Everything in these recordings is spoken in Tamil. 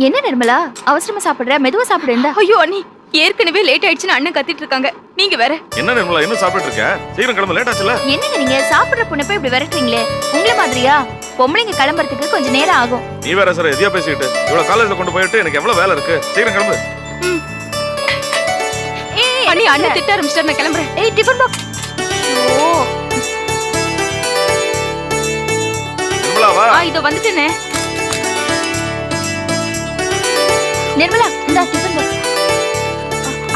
என்ன நிர்மலா அவசரமா சாப்பிடுற? மெதுவா சாப்பிடுங்க. ஐயோ அண்ணி, ஏற்கனவே லேட் ஆயிடுச்சுன்னு அண்ணன் கத்திட்டு இருக்காங்க. நீங்க வேற. என்ன நிர்மலா இன்னும் சாப்பிட்டு இருக்க? சீக்கிரம் கிளம்ப, லேட் ஆச்சுல. என்னங்க நீங்க சாப்பிடுற பொண்ணை போய் இப்படி விரட்டுறீங்களே? உங்களை மாதிரியா? பொம்பளைங்க கிளம்புறதுக்கு கொஞ்சம் நேரம் ஆகும். நீ வேற சார் எதையா பேசிக்கிட்டு இவ்வளவு காலேஜ்ல கொண்டு போயிட்டு எனக்கு எவ்வளவு வேலை இருக்கு. சீக்கிரம் கிளம்பு. அண்ணி அண்ணன் திட்ட ஆரம்பிச்சிட்டாரு, நான் கிளம்புறேன். ஏய் டிஃபன் பாக்ஸ். ஓ நிர்மலா வா. இதோ வந்துட்டேனே. நிர்மலா இந்த டிஃபன் பாக்ஸ்.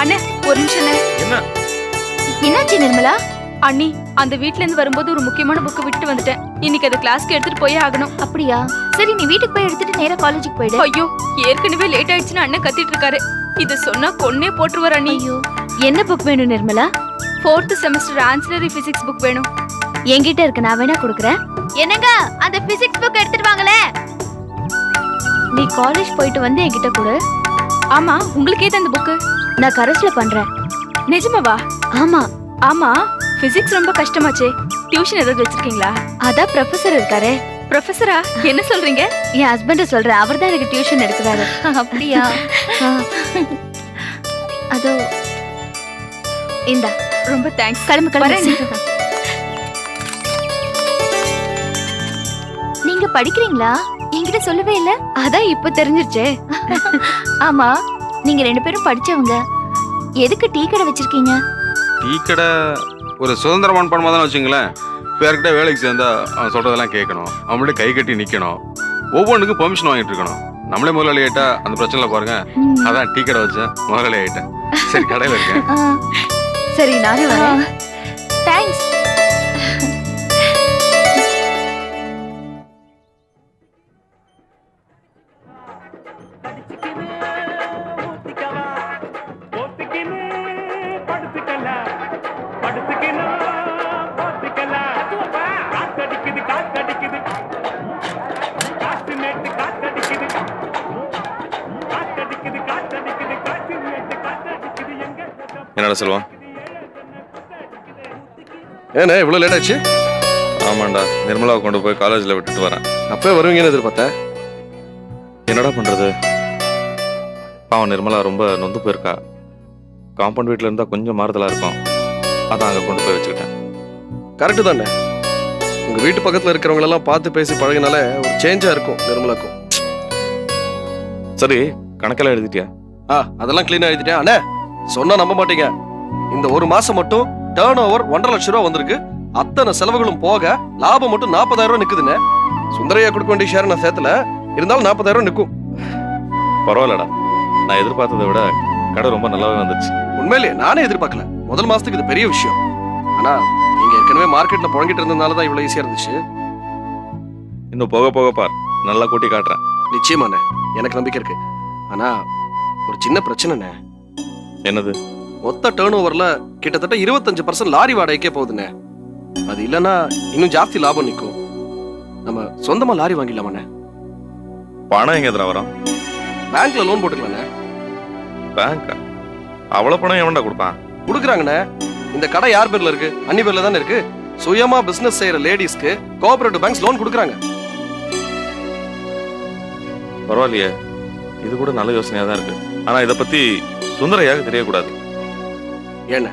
அண்ணே ஒரு நிமிஷம். என்ன என்னாச்சு நிர்மலா? அண்ணி அந்த வீட்ல இருந்து வரும்போது ஒரு முக்கியமான புக் விட்டுட்டு வந்துட்டேன். இன்னைக்கு அது கிளாஸ்க்கு எடுத்துட்டு போயே ஆகணும். அப்படியா? சரி நீ வீட்டுக்கு போய் எடுத்துட்டு நேரா காலேஜுக்கு போயிடு. ஐயோ ஏற்கனவே லேட் ஆயிடுச்சுன்னு அண்ணன் கத்திட்டு இருக்காரு. இது சொன்னா கொன்னே போட்டுருவார் அண்ணி. ஐயோ என்ன புக் வேணும் Nirmala? 4th semester ancillary physics book வேணும். என்கிட்ட இருக்கு, நான் வேணா கொடுக்குறேன். என்னங்க அந்த பிசிக்ஸ் புக் எடுத்துட்டு வாங்களே. நீ காலேஜ் போயிட்டு வந்து என்கிட்ட கொடு. ஆமா உங்களுக்கே தான் அந்த புக்கு. நான் கரஸ்ல பண்றேன். நிஜமாவா? ஆமா ஆமா பிசிக்ஸ் ரொம்ப கஷ்டமாச்சே. டியூஷன் ஏதாவது வச்சிருக்கீங்களா? அதான் ப்ரொஃபசர் இருக்காரே. ப்ரொஃபசரா? என்ன சொல்றீங்க? என் ஹஸ்பண்ட சொல்றேன், அவர் தான் எனக்கு டியூஷன் எடுக்கிறாரு. அப்படியா? அதோ இந்தா. ரொம்ப தேங்க்ஸ். கிளம்பு கிளம்பு. நீங்க படிக்கிறீங்களா? என்கிட்ட சொல்லவே இல்ல. அதான் இப்ப தெரிஞ்சிருச்சே. ஆமா நீங்க 2 பேரும் படிச்சவங்க, எதுக்கு டீ கடை வச்சிருக்கீங்க? டீ கடை ஒரு சுதந்திரமான பணமாக தானே வச்சுங்களேன். பேர்கிட்ட வேலைக்கு சேர்ந்தா அவன் சொல்றதெல்லாம் கேட்கணும், அவங்கள்ட்ட கை கட்டி நிற்கணும், ஒவ்வொன்றுக்கும் பெர்மிஷன் வாங்கிட்டு இருக்கணும். நம்மளே முதலாளி ஆயிட்டா அந்த பிரச்சனை பாருங்க. அதான் டீ கடை வச்சேன், முதலாளி ஆயிட்டேன். சரி கடையில் இருக்கேன். சரி நானே வரேன். தேங்க்ஸ். என்னடா செல்வம்? ஏண்ணே இவ்வளோ லேட் ஆச்சு? ஆமாண்டா, நிர்மலாவை கொண்டு போய் காலேஜில் விட்டுட்டு வரேன். அப்போ வருவீங்கன்னு எதிர்பார்த்தேன். என்னடா பண்றது? பாவம் நிர்மலா ரொம்ப நொந்து போயிருக்கா. காம்பவுண்ட் வீட்டில் இருந்தால் கொஞ்சம் மாறுதலாக இருக்கும், அதான் அங்கே கொண்டு போய் வச்சுக்கிட்டேன். கரெக்டு தானே. உங்கள் வீட்டு பக்கத்தில் இருக்கிறவங்களெல்லாம் பார்த்து பேசி பழகினாலே ஒரு சேஞ்சாக இருக்கும் நிர்மலாக்கும். சரி கணக்கெல்லாம் எழுதிட்டியா? அதெல்லாம் க்ளீனாக எழுதிட்டேன். அண்ணே சொன்னா நம்ப மாட்டீங்க, இந்த ஒரு மாசம் மட்டும் டர்ன் ஓவர் 1.5 லட்சம் ரூபா வந்திருக்கு. அத்தனை செலவுகளும் போக லாபம் மட்டும் 40,000 ரூபா நிக்குதுன்னு. சுந்தரையா கொடுக்க வேண்டிய ஷேர் நான் சேர்த்துல இருந்தாலும் 40,000 ரூபா நிற்கும். பரவாயில்லடா, நான் எதிர்பார்த்ததை விட கடை ரொம்ப நல்லாவே வந்துச்சு. உண்மையிலேயே நானே எதிர்பார்க்கல. முதல் மாசத்துக்கு இது பெரிய விஷயம். ஆனா நீங்க ஏற்கனவே மார்க்கெட்ல புழங்கிட்டு இருந்ததுனால தான் இவ்வளவு ஈஸியா இருந்துச்சு. இன்னும் போக போக பார், நல்லா கூட்டி காட்டுறேன். நிச்சயமாண்ணே, எனக்கு நம்பிக்கை இருக்கு. ஆனா ஒரு சின்ன பிரச்சனைண்ணே. என்னது? மொத்த டர்ன் ஓவர்ல கிட்டத்தட்ட 25% லாரி வாடகைக்கே போகுதுண்ணே. அது இல்லைன்னா இன்னும் ஜாஸ்தி லாபம் நிற்கும். நம்ம சொந்தமா லாரி வாங்கிடலாமாண்ணே? பணம் எங்க எதிராக வரும்? பேங்க்ல லோன் போட்டுக்கலாண்ணே. பேங்க்? அவ்வளவு பணம் எவன்டா கொடுப்பான்? கொடுக்குறாங்கண்ணே. இந்த கடை யார் பேர்ல இருக்கு? அன்னி பேர்ல தானே இருக்கு. சுயமா பிசினஸ் செய்யற லேடிஸ்க்கு கோஆபரேட்டிவ் பேங்க்ஸ் லோன் கொடுக்குறாங்க. பரவாயில்லையே, இது கூட நல்ல யோசனையா தான் இருக்கு. ஆனா இதை பத்தி சுந்தரையாக தெரியக்கூடாது. ஏண்ணே,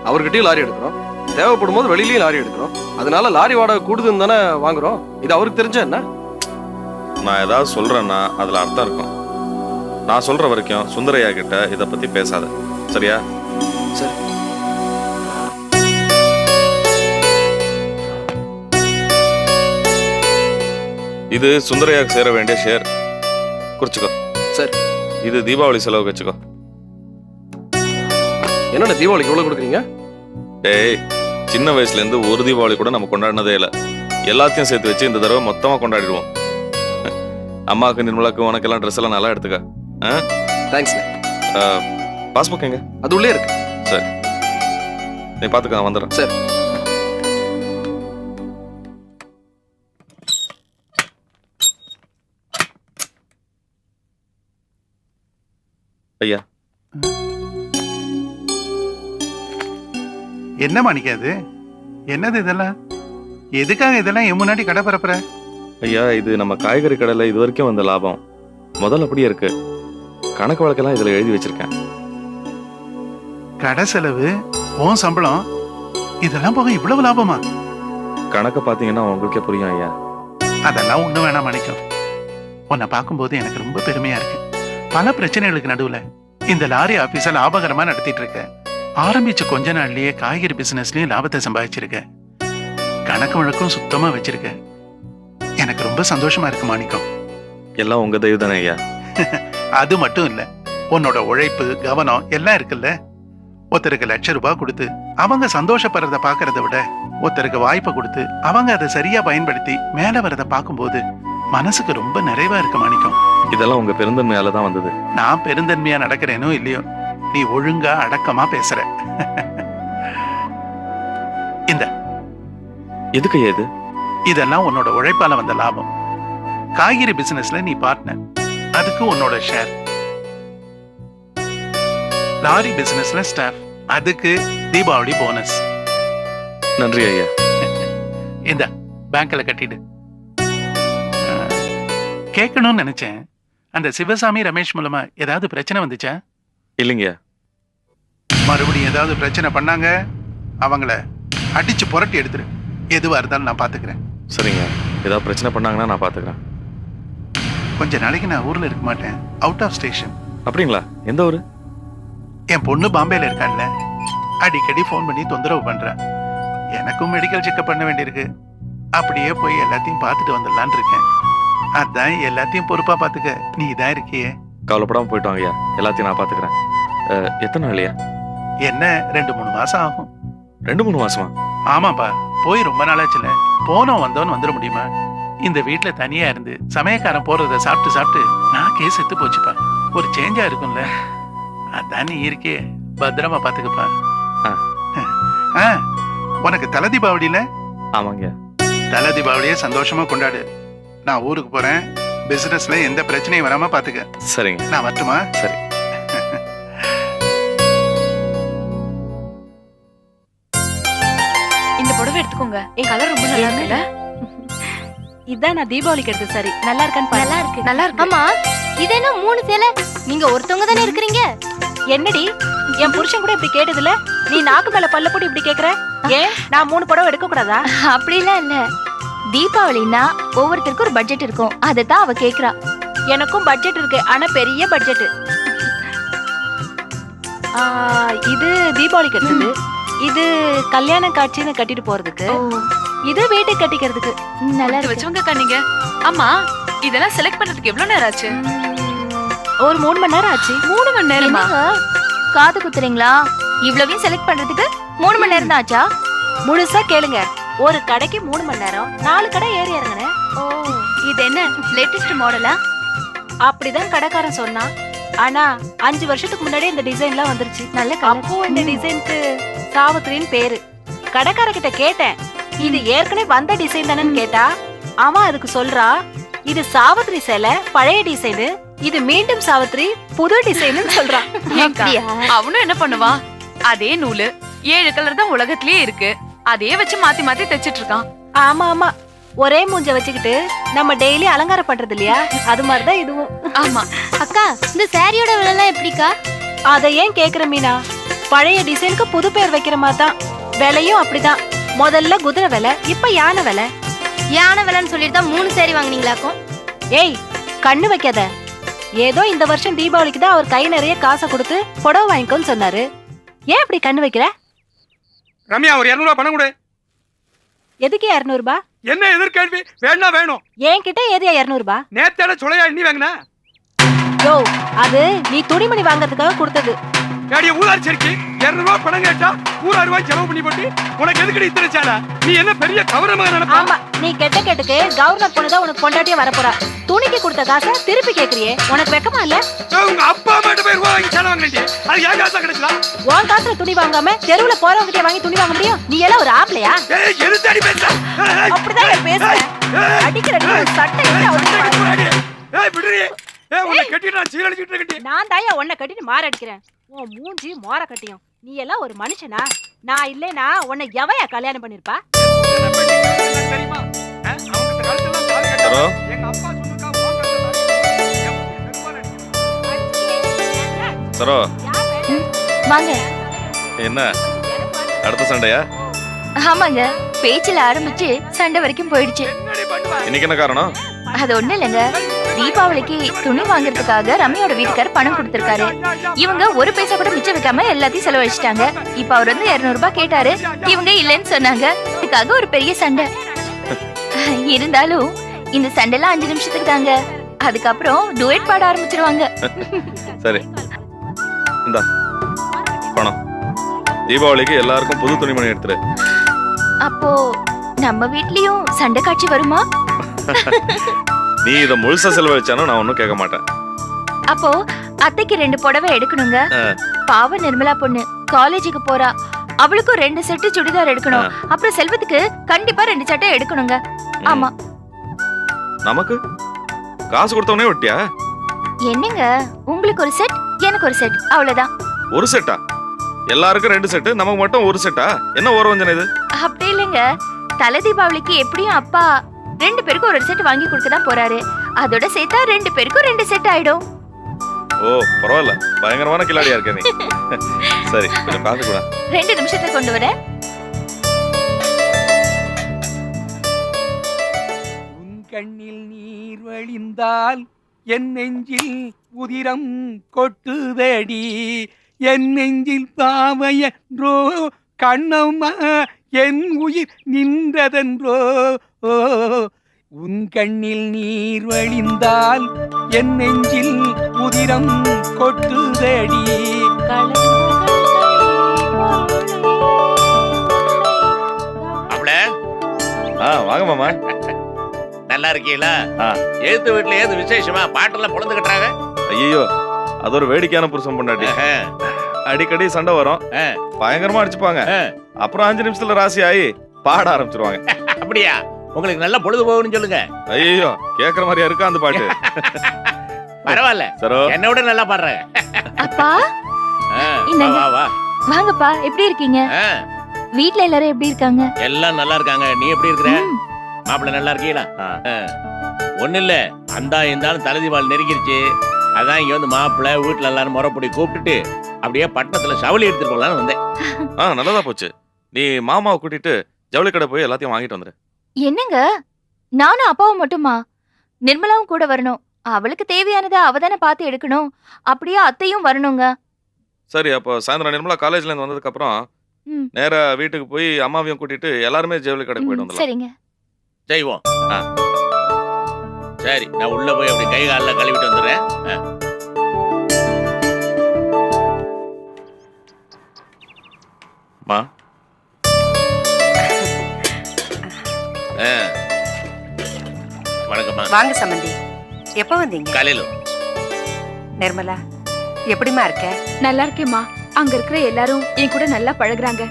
அவர்கிட்டயும் லாரி எடுக்கிறோம், தேவைப்படும் போது வெளியிலயும் லாரி எடுக்கிறோம். அதனால லாரி வாடகை கூடுதுன்னு தானே வாங்குறோம். இது அவருக்கு தெரிஞ்சா என்ன? நான் ஏதாவது சொல்றேன்னா அதுல அர்த்தம் இருக்கும். நான் சொல்ற வரைக்கும் சுந்தரையா கிட்ட இதை பத்தி பேசாத, சரியா? சரி. இது சுந்தரையாக்கு சேர வேண்டிய ஷேர், குறிச்சுக்கோ. சரி. இது தீபாவளி செலவுக்கு வச்சுக்கோ. என்னடா தீபாவளிக்கு எவ்வளவு கொடுக்குறீங்க? டேய், சின்ன வயசுல இருந்து ஒரு தீபாவளி கூட நம்ம கொண்டாடினதே இல்லை. எல்லாத்தையும் சேர்த்து வச்சு இந்த தடவை மொத்தமா கொண்டாடிடுவோம். அம்மாவுக்கு நிர்மலாக்கு உனக்கெல்லாம் ட்ரெஸ் எல்லாம் நல்லா எடுத்துக்க. தேங்க்ஸ். பாஸ்புக் எங்க? அது உள்ளே இருக்கு. சரி, நீ பாத்துக்க, நான் வந்துடுறேன். சரி. ஐயா. என்ன மாணிக்காது? என்னது இதெல்லாம்? எதுக்காக இதெல்லாம் என் முன்னாடி கடை பரப்புற? ஐயா, இது நம்ம காய்கறி கடையில இது வரைக்கும் வந்த லாபம். முதல்ல அப்படியே இருக்கு. கணக்கு வழக்கெல்லாம் இதுல எழுதி வச்சிருக்கேன். கடை செலவு, உன் சம்பளம், இதெல்லாம் போக இவ்வளவு லாபமா? கணக்கை பாத்தீங்கன்னா உங்களுக்கே புரியும் ஐயா. அதெல்லாம் ஒண்ணு வேணாம் மணிக்கம். உன்னை பார்க்கும்போது எனக்கு ரொம்ப பெருமையா இருக்கு. பல பிரச்சனைகளுக்கு நடுவுல இந்த லாரி ஆபீஸ லாபகரமா நடத்திட்டு இருக்க. ஆரம்பிச்ச கொஞ்ச நாள்லயே காய்கறி பிசினஸ்லயும் லாபத்தை சம்பாதிச்சிருக்க. கணக்கு வழக்கம் சுத்தமா வச்சிருக்க. எனக்கு ரொம்ப சந்தோஷமா இருக்கு மாணிக்கம். எல்லாம் உங்க தயவு தானே ஐயா. அது மட்டும் இல்ல, உன்னோட உழைப்பு, கவனம் எல்லாம் இருக்குல்ல. ஒருத்தருக்கு ₹1,00,000 கொடுத்து அவங்க சந்தோஷப்படுறத பாக்குறத விட ஒருத்தருக்கு வாய்ப்பை கொடுத்து அவங்க அதை சரியா பயன்படுத்தி மேல வரத பார்க்கும்போது மனசுக்கு ரொம்ப நிறைவா இருக்கு மாணிக்கம். இதெல்லாம் உங்க பெருந்தன்மையால தான் வந்தது. நான் பெருந்தன்மையா நடக்கிறேனோ இல்லையோ, நீ ஒழுங்கா அடக்கமா பேசுற. இந்த எதுக்கு ஐயா இது? இதெல்லாம் உன்னோட உழைப்பால வந்த லாபம். காய்கறி பிசினஸ்ல நீ பார்ட்னர், அதுக்கு உன்னோட ஷேர். லாரி பிசினஸ்ல ஸ்டாஃப், அதுக்கு தீபாவளி போனஸ். நன்றி ஐயா. இந்த பேங்க்ல கட்டிடு. கேட்கணும்னு நினைச்சேன், அந்த சிவசாமி ரமேஷ் மூலமா ஏதாவது பிரச்சனை வந்துச்சா? இல்லைங்க. மறுபடியும் ஏதாவது பிரச்சனை பண்ணாங்க அவங்கள அடிச்சு புரட்டி எடுத்துரு. எதுவா இருந்தாலும் நான் பாத்துக்கிறேன். சரிங்க. ஏதாவது பிரச்சனை பண்ணாங்கன்னா நான் பாத்துக்கிறேன். கொஞ்ச நாளைக்கு நான் ஊர்ல இருக்க மாட்டேன், அவுட் ஆஃப் ஸ்டேஷன். அப்படிங்களா? எந்த ஊரு? என் பொண்ணு பாம்பேல இருக்கான்ல, அடிக்கடி ஃபோன் பண்ணி தொந்தரவு பண்றேன். எனக்கும் மெடிக்கல் செக்அப் பண்ண வேண்டியிருக்கு. அப்படியே போய் எல்லாத்தையும் பார்த்துட்டு வந்துடலான்னு இருக்கேன். அதான் எல்லாத்தையும் பொறுப்பா பாத்துக்க நீ தான் இருக்கியே. கவலைப்படாம போயிட்டு வாங்க ஐயா. எல்லாத்தையும் நான் பாத்துக்கிறேன். எத்தனை நாளையா? என்ன 2-3 மாசம் ஆகும். 2-3 மாசமா? ஆமாப்பா, போய் ரொம்ப நாளாச்சுல. போனோம் வந்தோன்னு வந்துட முடியுமா? இந்த வீட்டுல தனியா இருந்து சமயக்காரன் போறத சாப்பிட்டு சாப்பிட்டு நாக்கே செத்து போச்சுப்பா. ஒரு சேஞ்சா இருக்கும்ல. அதான் நீ இருக்கே, பத்திரமா பாத்துக்கப்பா. உனக்கு தலை தீபாவளியில? ஆமாங்க. தலை தீபாவளியே சந்தோஷமா கொண்டாடு. நான் ஊருக்கு போறேன். பிசினஸ்ல எந்த பிரச்சனையும் வராம பாத்துக்க. சரிங்க. நான் வரட்டுமா? சரி. இந்த புடவை எடுத்துக்கோங்க. என் கலர் ரொம்ப நல்லா இருக்குல்ல? இதான் நான் தீபாவளிக்கு எடுத்து. சரி, நல்லா இருக்கான்னு பாரு. நல்லா இருக்கு. நல்லா இருக்கு. ஆமா, இது என்ன 3 சேலை? நீங்க ஒருத்தவங்க தானே இருக்கிறீங்க? என்னடி என் புருஷன் கூட இப்படி கேட்டதுல நீ நாக்கு மேல பல்ல போட்டு இப்படி கேக்குற? ஏன் நான் 3 புடவை எடுக்க கூடாதா? அப்படிலாம் இல்ல. தீபாவளினா ஒவ்வொருத்தருக்கும் ஒரு பட்ஜெட் இருக்கும், அதத்தான் அவ கேக்குறா. எனக்கும் பட்ஜெட் இருக்கு, ஆனா பெரிய பட்ஜெட். இது தீபாவளிக்கு எடுத்தது, இது கல்யாண காட்சின்னு கட்டிட்டு போறதுக்கு, இது வீட்டுக்கு கட்டிக்கிறதுக்கு. நல்லா இருக்கு. வச்சவங்க நீங்க. ஆமா, இதெல்லாம் செலக்ட் பண்றதுக்கு எவ்வளவு நேரம் ஆச்சு? ஒரு 3 மணி நேரம் ஆச்சு. 3 மணி நேரமா? என்னங்க, காது குத்துறீங்களா? இவ்வளவையும் செலக்ட் பண்றதுக்கு 3 மணி நேரம் தான் ஆச்சா? முழுசா கேளுங்க. ஒரு கடைக்கு 3 மணி நேரம், 4 கடை ஏறி இறங்குனேன். ஓ, இது என்ன லேட்டஸ்ட் மாடலா? அப்படிதான் கடைக்காரன் சொன்னான். ஆனா 5 வருஷத்துக்கு முன்னாடி இந்த டிசைன்லாம் வந்துருச்சு. நல்ல கலர். அப்போ இந்த டிசைனுக்கு சாவித்திரின்னு பேரு. கடைக்கார கிட்ட கேட்டேன், இது ஏற்கனவே வந்த டிசைன் தானேன்னு கேட்டா, அவன் அதுக்கு சொல்றா, இது சாவித்திரி சேலை பழைய டிசைனு, இது மீண்டும் சாவித்திரி புது டிசைன் சொல்றான். அப்படியா? அவனும் என்ன பண்ணுவான்? அதே நூலு 7 கலர் தான் உலகத்திலேயே இருக்கு. அதே வச்சு மாத்தி மாத்தி தைச்சிட்டு இருக்கான். ஆமா ஆமா, ஒரே மூஞ்ச வச்சுக்கிட்டு நம்ம டெய்லி அலங்காரம் பண்றது இல்லையா, அது மாதிரிதான் இதுவும். ஆமா. அக்கா, இந்த சாரியோட விலைலாம் எப்படிக்கா? அத ஏன் கேக்குற மீனா? பழைய டிசைனுக்கு புது பேர் வைக்கிற மாதிரி தான். விலையும் அப்படிதான். முதல்ல குதிரை விலை, இப்ப யானை விலை. யானை விலைன்னு சொல்லிட்டு தான் 3 சாரி வாங்குனீங்களாக்கும்? ஏய், கண்ணு வைக்காத. ஏதோ இந்த வருஷம் தீபாவளிக்கு தான் அவர் கை நிறைய காசை கொடுத்து புடவை வாங்கிக்கோன்னு சொன்னாரு. ஏன் அப்படி கண்ணு வைக்கிற? ரம்யா, ஒரு 200 ரூபாய் பணம் கொடு. எதுக்கு 200 ரூபாய்? என்ன எதிர்கேள்வி? வேணா வேணும். என்கிட்ட ஏதியா 200 ரூபாய்? நேத்தால சுளையா எண்ணி வாங்கின. யோ, அது நீ துணிமணி வாங்கறதுக்காக கொடுத்தது. ஏடிய ஊதாரி சரிக்கு 200 ரூபாய் பணம் கேட்டா 100 ரூபாய் செலவு பண்ணி போட்டு உனக்கு எதுக்கு இத்தனை சால? நீ என்ன பெரிய கவரமாக நினைப்பா? ஆமா, நீ கெட்ட கேட்டுக்கு கவர்னர் பொண்ணுதான் உனக்கு பொண்டாட்டியே வரப்போறா. துணிக்கு கொடுத்த காசை திருப்பி கேக்குறியே, உனக்கு வெக்கமா இல்ல? உங்க அப்பா அம்மாட்ட போய் ரூபாய் வாங்கி செலவு வாங்கிட்டு அது ஏன் காசா கிடைச்சா? உன் காசுல துணி வாங்காம தெருவுல போறவங்கிட்டே வாங்கி துணி வாங்க முடியும்? நீ எல்லாம் ஒரு ஆப்லையா? ஏய், எதுக்கு அடி பேசுற? அப்படிதான் நான் பேசுறேன். அடிக்கிற சட்டை என்ன அவனுக்கு? ஏய் விடுறீ. ஏய், உன்னை கட்டிட்டு நான் சீரழிச்சிட்டு இருக்கேன். நான் தாயா உன்னை கட்டிட்டு மாற அடிக்கிறேன். உன் மூஞ்சி மோர கட்டியும். நீ எல்லாம் ஒரு மனுஷனா? நான் இல்லைனா உன்னை எவையா கல்யாணம் பண்ணிருப்பா? தெரியுமா? அவங்க காலத்துல தாலி கட்டறோம். எங்க அப்பா சொல்லுக்கா போன் சரோ வாங்க. என்ன அடுத்த சண்டையா? ஆமாங்க, பேச்சுல ஆரம்பிச்சு சண்டை வரைக்கும் போயிடுச்சு. இன்னைக்கு என்ன காரணம்? அது ஒண்ணு இல்லைங்க, தீபாவளிக்கு துணி வாங்குறதுக்காக ரம்யாவோட வீட்டுக்காரர் பணம் கொடுத்திருக்காரு. இவங்க ஒரு பைசா கூட மிச்சம் வைக்காம எல்லாத்தையும் செலவழிச்சிட்டாங்க. இப்ப அவர் வந்து 200 ரூபாய் கேட்டாரு, இவங்க இல்லைன்னு சொன்னாங்க. இதுக்காக ஒரு பெரிய சண்டை. இருந்தாலும் இந்த சண்டைலாம் 5 நிமிஷத்துக்கு தாங்க. அதுக்கப்புறம் டுயட் பாட ஆரம்பிச்சிருவாங்க. சரி இந்தா பணம். தீபாவளிக்கு எல்லாருக்கும் புது துணிமணி எடுத்துரு. அப்போ நம்ம வீட்லயும் சண்டை காட்சி வருமா? நீ இத முழுசா செலவழிச்சாலும் நான் ஒன்னும் கேட்க மாட்டேன். அப்போ அத்தைக்கு 2 புடவை எடுக்கணுங்க. பாவ நிர்மலா பொண்ணு காலேஜுக்கு போறா, அவளுக்கும் 2 செட்டு சுடிதார் எடுக்கணும். அப்புறம் செல்வத்துக்கு கண்டிப்பா 2 சட்டை எடுக்கணுங்க. ஆமா. நமக்கு காசு கொடுத்தவனே ஒட்டியா? என்னங்க, உங்களுக்கு ஒரு செட், எனக்கு ஒரு செட், அவ்வளவுதான். ஒரு செட்டா? எல்லாருக்கும் 2 செட்டு, நமக்கு மட்டும் ஒரு செட்டா? என்ன ஓரவஞ்சனை இது? அப்படி இல்லைங்க, தலை தீபாவளிக்கு எப்படியும் அப்பா 2 பேருக்கும் ஒரு செட் வாங்கி கொடுக்க தான் போறாரு. அதோட சேர்த்தா 2 பேருக்கும் 2 செட் ஆயிடும். ஓ பரவாயில்ல, பயங்கரமான கிளாடியா இருக்க நீ. சரி கொஞ்சம் காசு கூட. 2 நிமிஷத்தை கொண்டு வரேன். உன் கண்ணில் நீர் வழிந்தால் என் நெஞ்சில் உதிரம் கொட்டுதடி, என் நெஞ்சில் பாவையன்றோ கண்ணம்மா என் உயிர் நின்றதென்றோ. உன் கண்ணில் நீர் வழிந்தால் என் நெஞ்சில் உதிரம் கொட்டுதடி. வாங்க மாமா. நல்லா இருக்கீங்களா? எழுத்து வீட்டுல ஏது விசேஷமா? பாட்டெல்லாம் பொழுது கட்டுறாங்க. ஐயோ அது ஒரு வேடிக்கையான புருஷன் பொண்டாட்டி. அடிக்கடி சண்டை வரும், பயங்கரமா அடிச்சுப்பாங்க. அப்புறம் 5 நிமிஷத்துல ராசி ஆகி பாட ஆரம்பிச்சிருவாங்க. அப்படியா? உங்களுக்கு நல்லா பொழுது போகணும்னு சொல்லுங்க. ஐயோ கேக்குற மாதிரியா இருக்கா அந்த பாட்டு? பரவாயில்ல, சரோ என்ன விட நல்லா பாடுறேன். அப்பா வா வா. வாங்கப்பா, எப்படி இருக்கீங்க? வீட்ல எல்லாரும் எப்படி இருக்காங்க? எல்லாம் நல்லா இருக்காங்க. நீ எப்படி இருக்கிற? மாப்பிள்ள நல்லா இருக்கீங்களா? ஒண்ணு இல்ல, அந்த இருந்தாலும் தலை தீபாவளி நெருங்கிருச்சு. அதான் இங்க வந்து மாப்பிள்ள வீட்டுல எல்லாரும் முறைப்படி கூப்பிட்டுட்டு அப்படியே பட்டணத்துல சவுளி எடுத்துட்டு போலான்னு வந்தேன். நல்லதா போச்சு. நீ மாமாவை கூட்டிட்டு ஜவுளி கடை போய் எல்லாத்தையும் வாங்கிட்டு வந்துரு. என்னங்க, நானும் அப்பாவும் மட்டுமா? நிர்மலாவும் கூட வரணும். அவளுக்கு தேவையானதை அவதானே பார்த்து எடுக்கணும். அப்படியே அத்தையும் வரணுங்க. சரி அப்போ சாயந்தரம் நிர்மலா காலேஜ்ல இருந்து வந்ததுக்கு அப்புறம் நேரா வீட்டுக்கு போய் அம்மாவையும் கூட்டிட்டு எல்லாருமே ஜவுளி கடைக்கு போயிட்டு வந்துடலாம். சரிங்க. செய்வோம். சரி நான் உள்ள போய் அப்படி கை காலில் கழுவிட்டு வந்துடுறேன். மா வணக்கம்மா. வாங்க சம்பந்தி. எப்ப வந்தீங்க? காலையில. நிர்மலா எப்படிமா இருக்க? நல்லா இருக்கேம்மா. அங்க இருக்கிற எல்லாரும் என் கூட நல்லா பழகுறாங்க.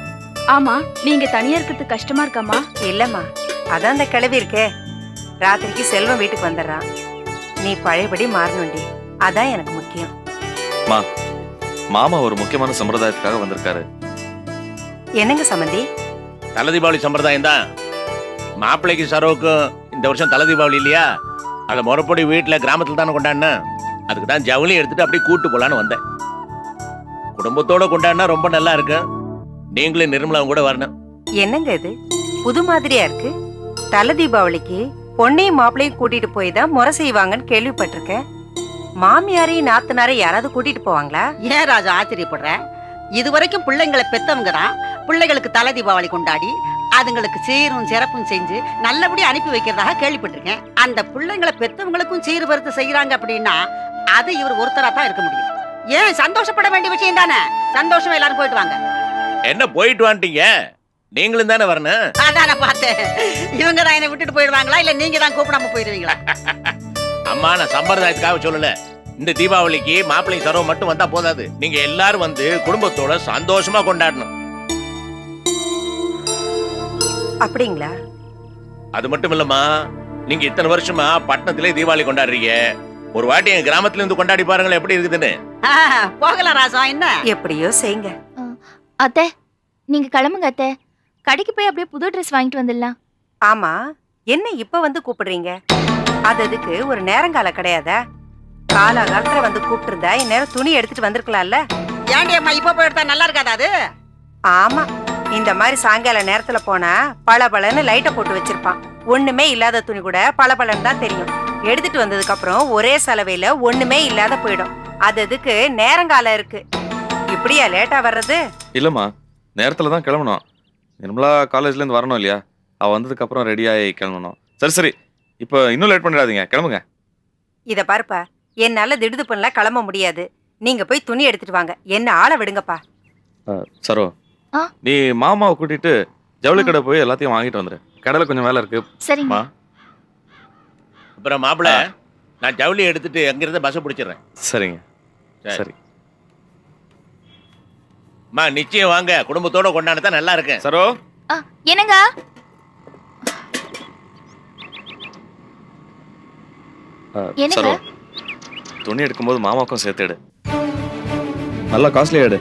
ஆமா, நீங்க தனியா இருக்கிறது கஷ்டமா இருக்காமா? இல்லம்மா, அதான் அந்த கிளவி இருக்கே. ராத்திரிக்கு செல்வம் வீட்டுக்கு வந்துடுறான். நீ பழையபடி மாறணுண்டி, அதான் எனக்கு முக்கியம். மாமா ஒரு முக்கியமான சம்பிரதாயத்துக்காக வந்திருக்காரு. என்னங்க சம்பந்தி? தலை தீபாவளி சம்பிரதாயம் தான். மாப்பிள்ளைக்கு சரோவுக்கும் இந்த வருஷம் தலை தீபாவளி இல்லையா? அதை முறைப்படி வீட்டுல கிராமத்துல தானே கொண்டாடின. அதுக்கு தான் ஜவுளி எடுத்துட்டு அப்படியே கூட்டு போலான்னு வந்தேன். குடும்பத்தோட கொண்டாடினா ரொம்ப நல்லா இருக்கு. நீங்களும் நிர்மலாவும் கூட வரணும். என்னங்க இது புது மாதிரியா இருக்கு? தலை தீபாவளிக்கு பொண்ணையும் மாப்பிள்ளையும் கூட்டிட்டு போய் தான் முறை செய்வாங்கன்னு கேள்விப்பட்டிருக்கேன். மாமியாரையும் நாத்தனாரையும் யாராவது கூட்டிட்டு போவாங்களா? ஏன் ராஜா ஆச்சரியப்படுற? இது வரைக்கும் பிள்ளைங்களை பெத்தவங்க தான் பிள்ளைகளுக்கு தலை தீபாவளி கொண்டாடி அதுங்களுக்கு சீரும் சிறப்பும் செஞ்சு நல்லபடியா அனுப்பி வைக்கிறதாக கேள்விப்பட்டிருக்கேன். அந்த பிள்ளைங்களை பெத்தவங்களுக்கும் சீர் வறுத்து செய்யறாங்க அப்படின்னா அது இவர் ஒருத்தரா தான் இருக்க முடியும். ஏன் சந்தோஷப்பட வேண்டிய விஷயம் தானே? சந்தோஷமா எல்லாரும் போயிட்டு வாங்க. என்ன போயிட்டு வந்துட்டீங்க? நீங்களும் தானே வரணும். அதான் நான் பார்த்தேன். இவங்க தான் என்னை விட்டுட்டு போயிடுவாங்களா இல்ல நீங்க தான் கூப்பிடாம போயிடுவீங்களா? அம்மா நான் சம்பிரதாயத்துக்காக சொல்லல. இந்த தீபாவளிக்கு மாப்பிள்ளை சரவு மட்டும் வந்தா போதாது. நீங்க எல்லாரும் வந்து குடும்பத்தோட சந்தோஷமா கொண்டாடணும். அப்படிங்களா? அது மட்டும் இல்லம்மா, நீங்க இத்தனை வருஷமா பட்டணத்திலே தீபாவளி கொண்டாடுறீங்க. ஒரு வாட்டி என் கிராமத்துல இருந்து கொண்டாடி பாருங்களேன் எப்படி இருக்குதுன்னு. போகலாம் ராசா. என்ன எப்படியோ செய்யுங்க. அத்தை நீங்க கிளம்புங்க அத்தை. கடைக்கு போய் அப்படியே புது ட்ரெஸ் வாங்கிட்டு வந்துடலாம். ஆமா, என்ன இப்ப வந்து கூப்பிடுறீங்க? அது அதுக்கு ஒரு நேரங்கால கிடையாதா? காலாகாலத்துல வந்து கூப்பிட்டு இருந்தா இந்நேரம் துணி எடுத்துட்டு வந்திருக்கலாம்ல. ஏன்டி அம்மா இப்ப போய் எடுத்தா நல்லா இருக்காதா அது? ஆமா, இந்த மாதிரி சாயங்கால நேரத்துல போனா பளபளன்னு லைட்ட போட்டு வச்சிருப்பான். ஒண்ணுமே இல்லாத துணி கூட பளபளன்னு தான் தெரியும். எடுத்துட்டு வந்ததுக்கு அப்புறம் ஒரே சலவையில ஒண்ணுமே இல்லாத போயிடும். அதுக்கு நேரங்காலம் இருக்கு. இப்படியா லேட்டா வர்றது? இல்லம்மா, நேரத்துல தான் கிளம்பணும். நிர்மலா காலேஜ்ல இருந்து வரணும் இல்லையா? அவ வந்ததுக்கு அப்புறம் ரெடி ஆகி கிளம்பணும். சரி இப்போ இன்னும் லேட் பண்ணிடாதீங்க, கிளம்புங்க. இத பாருப்பா, என்னால திடுதுப்புலாம் கிளம்ப முடியாது. நீங்க போய் துணி எடுத்துட்டு வாங்க, என்ன ஆளை விடுங்கப்பா. சரோ, ஆ? நீ மாமாவை கூட்டிட்டு ஜவுளி கடை போய் எல்லாத்தையும் வாங்கிட்டு வந்துரு. கடையில கொஞ்சம் வேலை இருக்கு. சரிங்க. அப்புறம் மாப்பிள்ள, நான் ஜவுளி எடுத்துட்டு அங்கிருந்து பஸ் பிடிச்சிடுறேன். சரிங்க. சரி மா, நிச்சயம் வாங்க, குடும்பத்தோட கொண்டாடுறதா நல்லா இருக்கேன். சரோ, என்னங்க? என்னங்க? சரோ, துணி எடுக்கும்போது மாமாவுக்கும் சேர்த்து எடு. நல்லா காஸ்ட்லியா எடு.